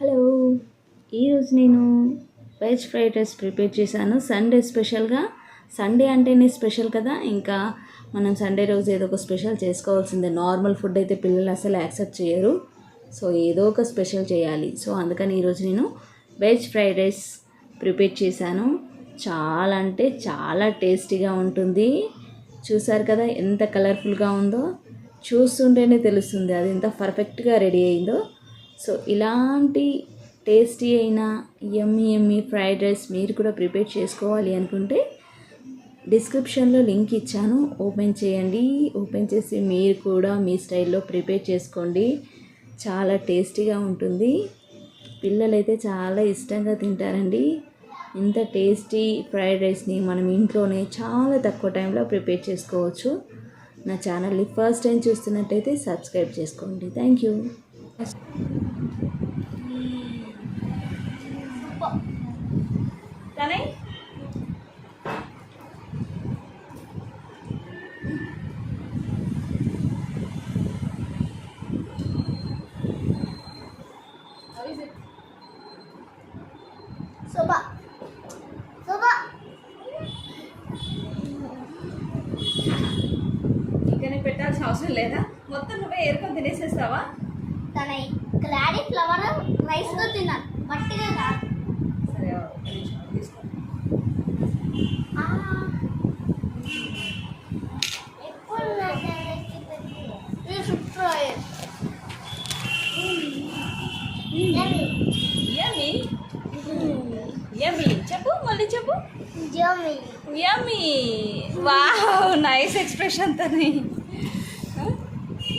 Hello, ఈరోజు నేను veg fried rice prepare చేశాను. సండే స్పెషల్గా. సండే అంటేనే స్పెషల్ కదా, ఇంకా మనం సండే రోజు ఏదో ఒక స్పెషల్ చేసుకోవాల్సిందే. నార్మల్ ఫుడ్ అయితే పిల్లలు అసలు యాక్సెప్ట్ చేయరు. సో ఏదో ఒక స్పెషల్ చేయాలి. సో అందుకని ఈరోజు నేను వెజ్ ఫ్రైడ్ రైస్ ప్రిపేర్ చేశాను. చాలా అంటే చాలా టేస్టీగా ఉంటుంది. చూసారు కదా ఎంత కలర్ఫుల్గా ఉందో, చూస్తుంటేనే తెలుస్తుంది అది ఎంత పర్ఫెక్ట్గా రెడీ అయిందో. సో ఇలాంటి టేస్టీ అయిన యమ్మీ ఫ్రైడ్ రైస్ మీరు కూడా ప్రిపేర్ చేసుకోవాలి అనుకుంటే డిస్క్రిప్షన్లో లింక్ ఇచ్చాను, ఓపెన్ చేయండి. ఓపెన్ చేసి మీరు కూడా మీ స్టైల్లో ప్రిపేర్ చేసుకోండి. చాలా టేస్టీగా ఉంటుంది. పిల్లలైతే చాలా ఇష్టంగా తింటారండి. ఇంత టేస్టీ ఫ్రైడ్ రైస్ని మనం ఇంట్లోనే చాలా తక్కువ టైంలో ప్రిపేర్ చేసుకోవచ్చు. నా ఛానల్ని ఫస్ట్ టైం చూస్తున్నట్టయితే సబ్స్క్రైబ్ చేసుకోండి. Thank you. Soba. Soba. ఇంకనే పెట్టాల్సిన అవసరం లేదా? మొత్తం నువ్వే ఏరుకొని తినేసేస్తావా? తన క్లాడిఫ్లవర్ రైస్తో తిన్నాను, మట్టిగా కాదు. సరే తీసుకో. ఎప్పుడు యమ్మీ చెప్పు, మళ్ళీ చెప్పు. యమ్మీ. వావ్, నైస్ ఎక్స్ప్రెషన్ తని.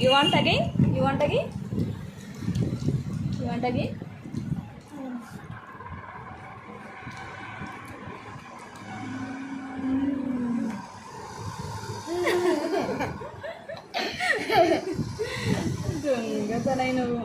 You want again? You want again? You want again? దొంగతనై నువ్వు.